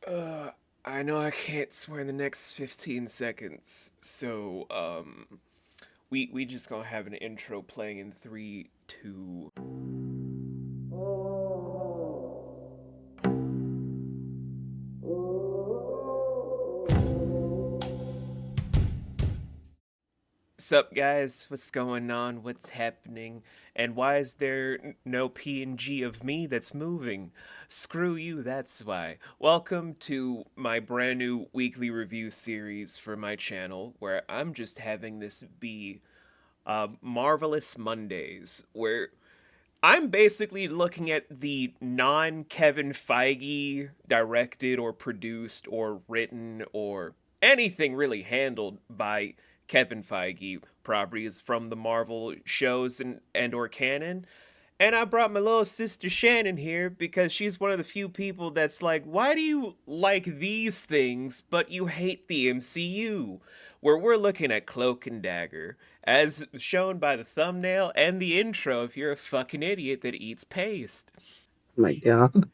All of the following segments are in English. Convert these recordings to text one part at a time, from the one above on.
Uh, I know I can't swear in the next 15 seconds, so, we just gonna have an intro playing in three, two. Sup, guys? What's going on? What's happening? And why is there no PNG of me that's moving? Screw you, that's why. Welcome to my brand new weekly review series for my channel, where I'm just having this be Marvelous Mondays, where I'm basically looking at the non Kevin Feige directed or produced or written or anything really handled by Kevin Feige properties from the Marvel shows and or canon. And I brought my little sister Shannon here because she's one of the few people that's like, why do you like these things but you hate the MCU? Where we're looking at Cloak and Dagger, as shown by the thumbnail and the intro if you're a fucking idiot that eats paste. Oh my god.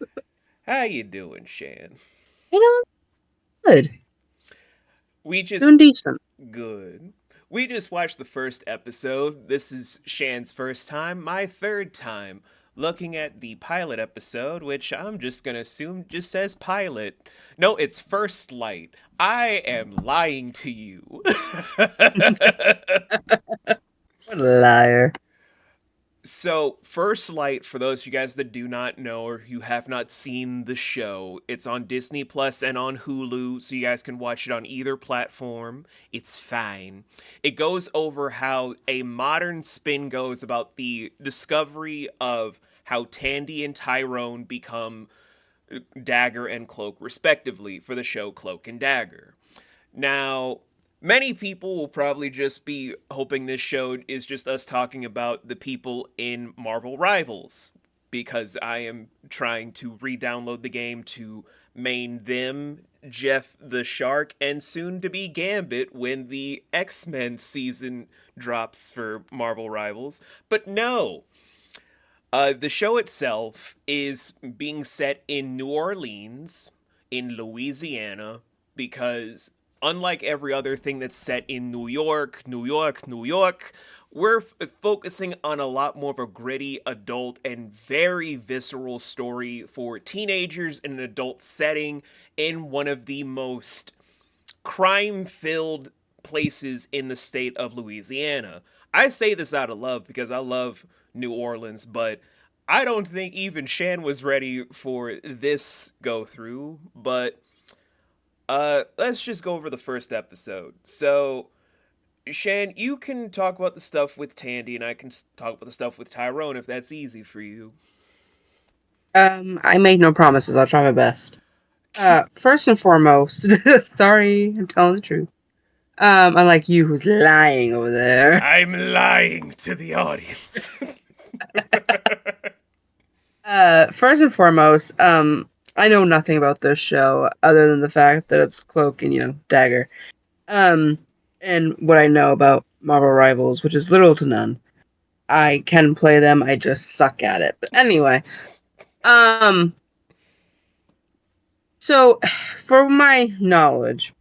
How you doing, Shan? You know, good. We just Doing decent. good. We just watched the first episode. This is Shan's first time, my third time looking at the pilot episode, which I'm just gonna assume just says pilot. No, it's First Light. I am lying to you. What a liar. So, First Light, for those of you guys that do not know or you have not seen the show, it's on Disney Plus and on Hulu, so you guys can watch it on either platform. It's fine. It goes over how a modern spin goes about the discovery of how Tandy and Tyrone become Dagger and Cloak, respectively, for the show Cloak and Dagger. Now, many people will probably just be hoping this show is just us talking about the people in Marvel Rivals, because I am trying to re download the game to main them, Jeff the Shark, and soon to be Gambit when the X Men season drops for Marvel Rivals. But no, the show itself is being set in New Orleans, in Louisiana, because unlike every other thing that's set in New York, New York, New York, we're focusing on a lot more of a gritty, adult, and very visceral story for teenagers in an adult setting in one of the most crime filled places in the state of Louisiana. I say this out of love because I love New Orleans, but I don't think even Shan was ready for this go through. But let's just go over the first episode. So, Shan, you can talk about the stuff with Tandy, and I can talk about the stuff with Tyrone if that's easy for you. I make no promises. I'll try my best. First and foremost, sorry, I'm telling the truth. Unlike you who's lying over there. I'm lying to the audience. First and foremost, I know nothing about this show other than the fact that it's Cloak and, Dagger. Um, and what I know about Marvel Rivals, which is little to none. I can play them, I just suck at it. But anyway, um, so for my knowledge,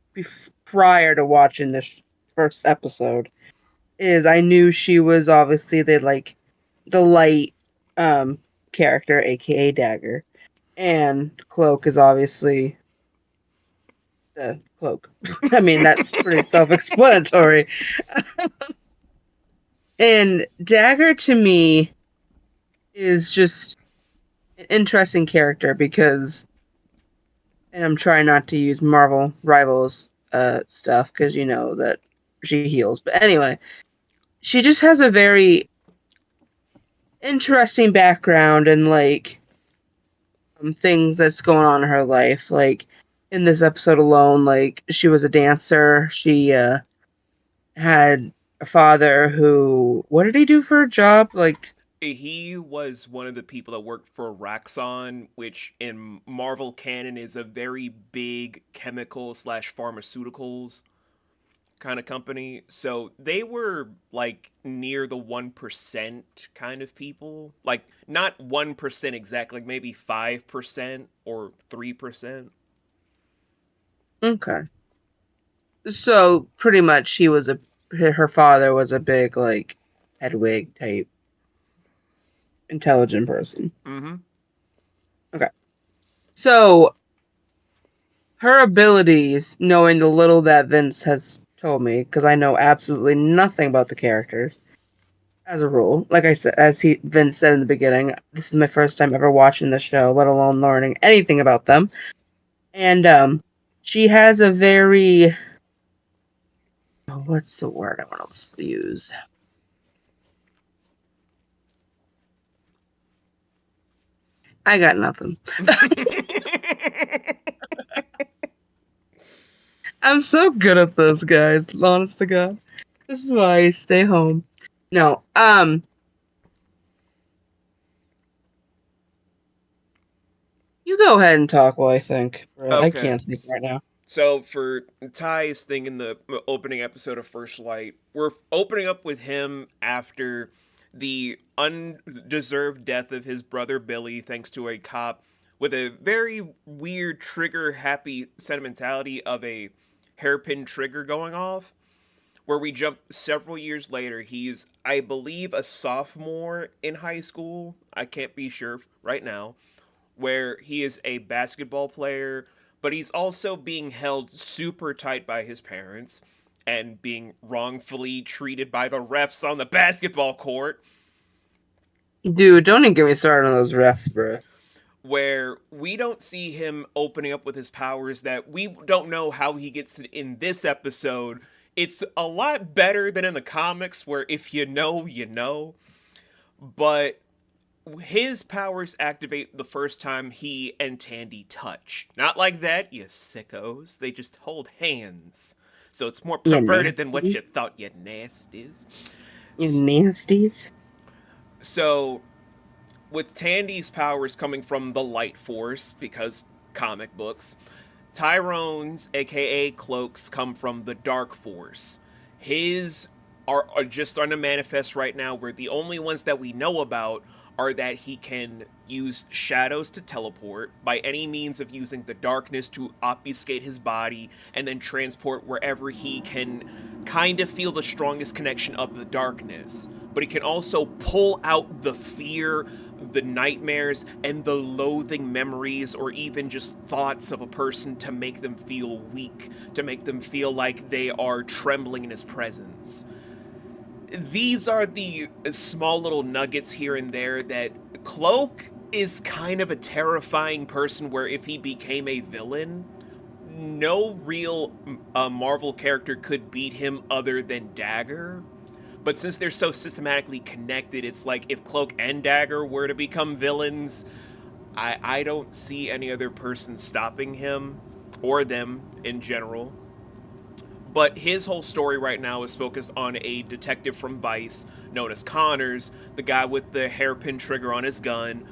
prior to watching this first episode, is I knew she was obviously the light um character, aka Dagger, and Cloak is obviously the Cloak. I mean, that's pretty self-explanatory. And Dagger to me is just an interesting character because, and I'm trying not to use Marvel Rivals stuff because you know that she heals. But anyway, she just has a very interesting background and things that's going on in her life. Like in this episode alone, like she was a dancer. She had a father who, what did he do for a job? Like, He was one of the people that worked for Raxon, which in Marvel canon is a very big chemical slash pharmaceuticals kind of company. So they were like near the 1% kind of people. Like not 1% exactly, like maybe 5% or 3%. Okay. So pretty much her father was a big like Hedwig type intelligent person. Mm-hmm. Okay. So her abilities, knowing the little that Vince has told me, because I know absolutely nothing about the characters, as a rule. Like I said, Vince said in the beginning, this is my first time ever watching the show, let alone learning anything about them. And she has a very what's the word I want to use? I got nothing. I'm so good at this, guys. Honest to God, this is why I stay home. No, you go ahead and talk while I think. I Okay. can't speak right now. So for Ty's thing in the opening episode of First Light, we're opening up with him after the undeserved death of his brother Billy, thanks to a cop with a very weird trigger happy sentimentality of a hairpin trigger going off. Where we jump several years later, he's, I believe, a sophomore in high school. I can't be sure right now, where he is a basketball player, but he's also being held super tight by his parents and being wrongfully treated by the refs on the basketball court, Dude, don't even get me started on those refs, bro. where we don't see him opening up with his powers that we don't know how he gets it in this episode. It's a lot better than in the comics, where if you know, you know. But his powers activate the first time he and Tandy touch. Not like that, you sickos. They just hold hands. So it's more You perverted than what nasty. you thought, you nasties. You nasties. So, with Tandy's powers coming from the Light Force, because comic books, Tyrone's, aka Cloak's, come from the Dark Force. His are just starting to manifest right now, where the only ones that we know about are that he can use shadows to teleport by any means of using the darkness to obfuscate his body and then transport wherever he can kind of feel the strongest connection of the darkness. But he can also pull out the fear, the nightmares, and the loathing memories or even just thoughts of a person to make them feel weak, to make them feel like they are trembling in his presence. These are the small little nuggets here and there that Cloak is kind of a terrifying person where if he became a villain, no real Marvel character could beat him other than Dagger. But since they're so systematically connected, it's like if Cloak and Dagger were to become villains, I don't see any other person stopping him or them in general. But his whole story right now is focused on a detective from Vice known as Connors, the guy with the hairpin trigger on his gun,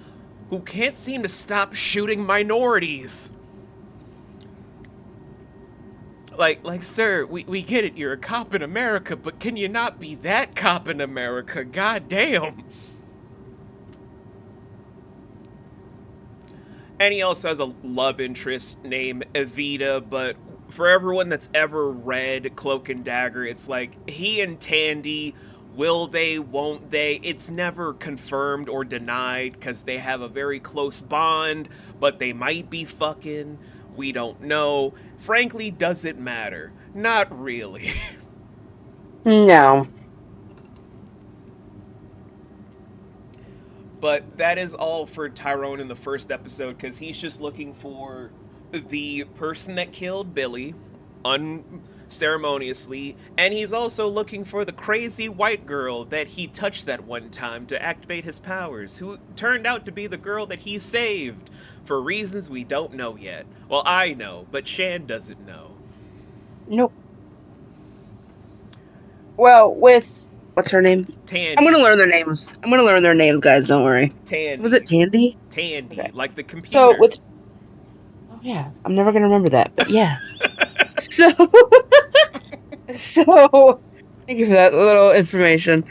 who can't seem to stop shooting minorities. Like, sir, we get it, you're a cop in America, but can you not be that cop in America? God damn. And he also has a love interest named Evita, but for everyone that's ever read Cloak and Dagger, it's like he and Tandy, will they, won't they? It's never confirmed or denied because they have a very close bond, but they might be fucking. We don't know. Frankly, does it matter? Not really. No. But that is all for Tyrone in the first episode because he's just looking for the person that killed Billy unceremoniously, and he's also looking for the crazy white girl that he touched that one time to activate his powers, who turned out to be the girl that he saved for reasons we don't know yet. Well, I know, but Shan doesn't know. Nope. Well, with what's her name? I'm Tandy. gonna learn their names. I'm gonna learn their names, guys. Don't worry. Was it Tandy. Tandy? Tandy. Okay. Like the So computer. with oh yeah, I'm never gonna remember that, but yeah. So so thank you for that little information.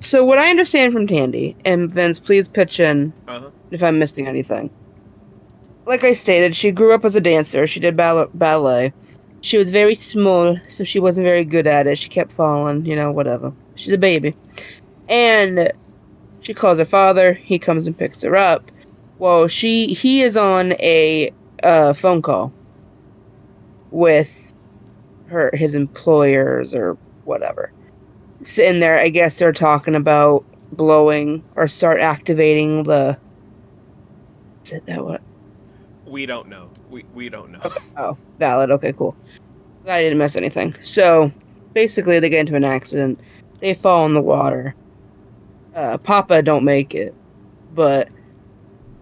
So what I understand from Tandy, and Vince, please pitch in Uh huh. if I'm missing anything. like I stated, she grew up as a dancer. She did ballet. She was very small, so she wasn't very good at it. She kept falling, whatever. She's a baby. And she calls her father. He comes and picks her up. Well, he is on a phone call with his employers or whatever. Sitting there, I guess they're talking about blowing or start activating the. Is that what? We don't know. We don't know. Okay. Oh, valid. Okay, cool. I didn't miss anything. So basically, they get into an accident. They fall in the water. Papa don't make it, but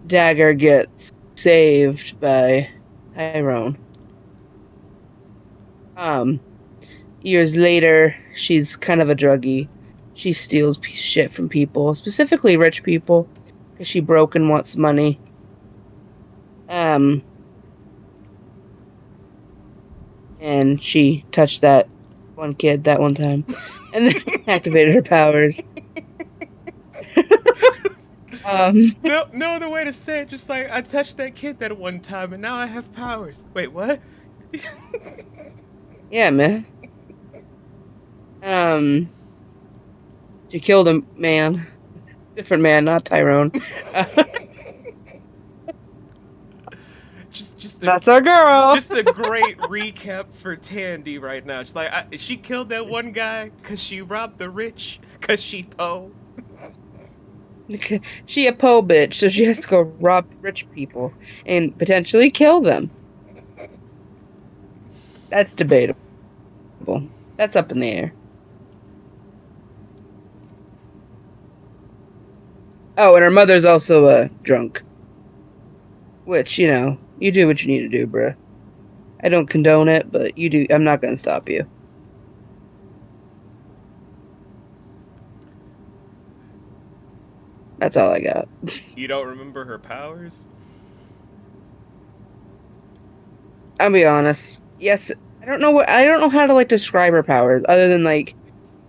Dagger gets saved by Tyrone. Years later, she's kind of a druggie. She steals shit from people, specifically rich people, because she broke and wants money. And she touched that one kid that one time, and then activated her powers. No other way to say it. Just like I touched that kid that one time, and now I have powers. Wait, what? Yeah, man. She killed a man, different man, not Tyrone. That's our girl. Just a great recap for Tandy right now. Just like she killed that one guy because she robbed the rich because she po. She a po bitch, so she has to go rob rich people and potentially kill them. That's debatable. That's up in the air. Oh, and her mother's also a drunk. Which, you do what you need to do, bruh. I don't condone it, but you do. I'm not going to stop you. That's all I got. You don't remember her powers? I'll be honest. Yes, I don't know how to describe her powers other than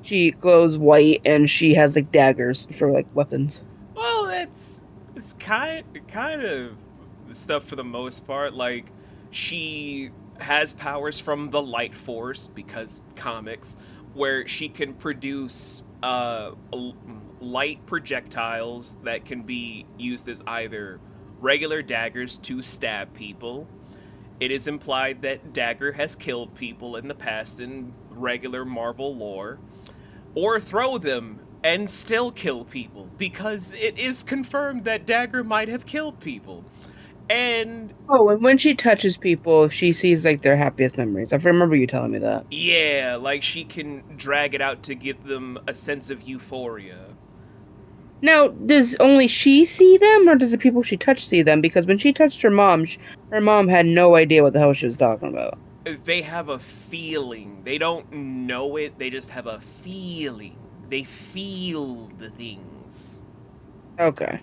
she glows white and she has daggers for weapons. Well, it's kind of stuff for the most part. Like she has powers from the light force because comics, where she can produce light projectiles that can be used as either regular daggers to stab people. It is implied that Dagger has killed people in the past in regular Marvel lore, or throw them and still kill people, because it is confirmed that Dagger might have killed people. And when she touches people, she sees their happiest memories. I remember you telling me that. yeah, she can drag it out to give them a sense of euphoria. Now, does only she see them, or does the people she touched see them? Because when she touched her mom had no idea what the hell she was talking about. They have a feeling. They don't know it, they just have a feeling. They feel the things. Okay.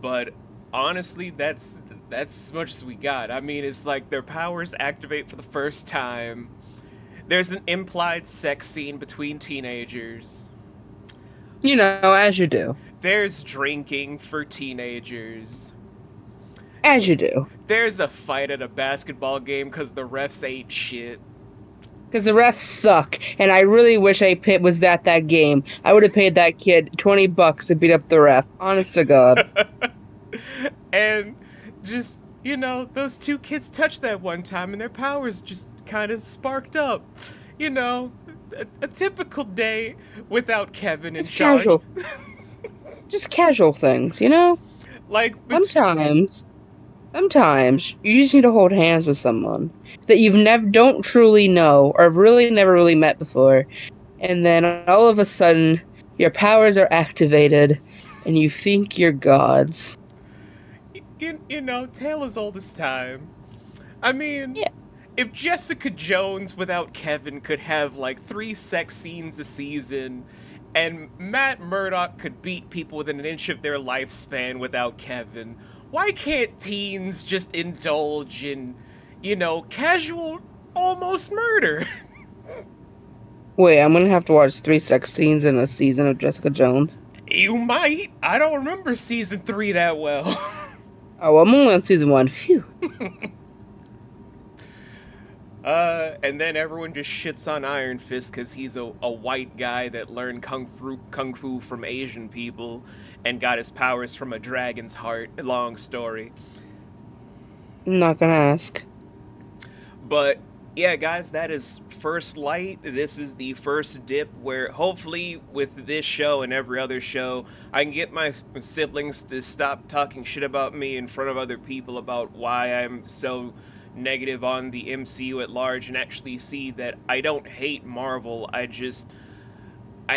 But honestly, that's as much as we got. I mean, it's their powers activate for the first time. There's an implied sex scene between teenagers. As you do. There's drinking for teenagers. As you do. There's a fight at a basketball game because the refs ain't shit. Because the refs suck, and I really wish I was at that game. I would have paid that kid $20 to beat up the ref. Honest to God. And just, those two kids touched that one time, and their powers just kind of sparked up. A typical day without Kevin in charge. Casual. Just casual things, Sometimes you just need to hold hands with someone that you've don't truly know or really never really met before, and then all of a sudden your powers are activated and you think you're gods. Tale as old as time. I mean, yeah. If Jessica Jones without Kevin could have 3 sex scenes a season, and Matt Murdock could beat people within an inch of their lifespan without Kevin, why can't teens just indulge in, casual, almost murder? Wait, I'm gonna have to watch 3 sex scenes in a season of Jessica Jones? You might. I don't remember season 3 that well. Oh, I'm only on season 1. Phew. And then everyone just shits on Iron Fist because he's a white guy that learned kung fu from Asian people and got his powers from a dragon's heart. Long story. I'm not gonna ask. But yeah, guys, that is First Light. This is the first dip where hopefully with this show and every other show, I can get my siblings to stop talking shit about me in front of other people about why I'm so negative on the MCU at large and actually see that I don't hate Marvel. I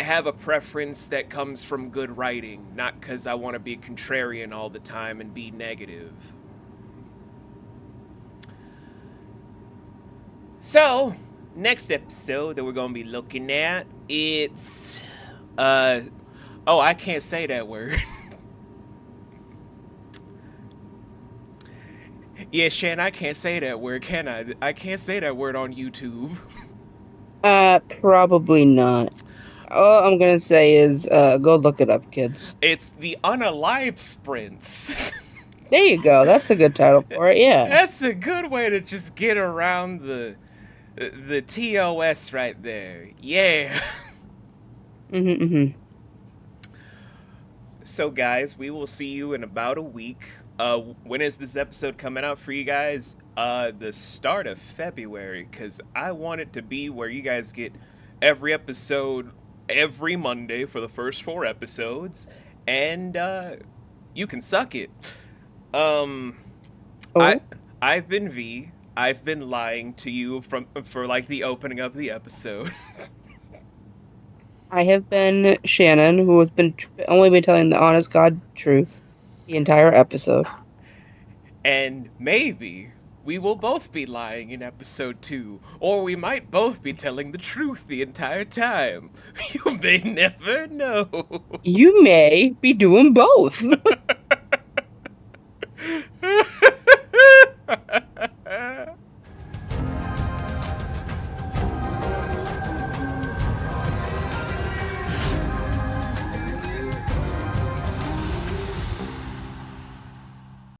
have a preference that comes from good writing, not because I want to be contrarian all the time and be negative. So, next episode that we're going to be looking at, it's oh, I can't say that word. Yeah, Shan, I can't say that word, can I? I can't say that word on YouTube. Probably not. All I'm gonna say is, go look it up, kids. It's the Unalive Sprints. There you go. That's a good title for it. Yeah. That's a good way to just get around the TOS right there. Yeah. Mm-hmm. So, guys, we will see you in about a week. When is this episode coming out for you guys? The start of February, because I want it to be where you guys get every episode every Monday for the first 4 episodes, and you can suck it. Oh. I've been V. I've been lying to you for like the opening of the episode. I have been Shannon, who has only been telling the honest God truth the entire episode. And maybe we will both be lying in episode 2, or we might both be telling the truth the entire time. You may never know. You may be doing both.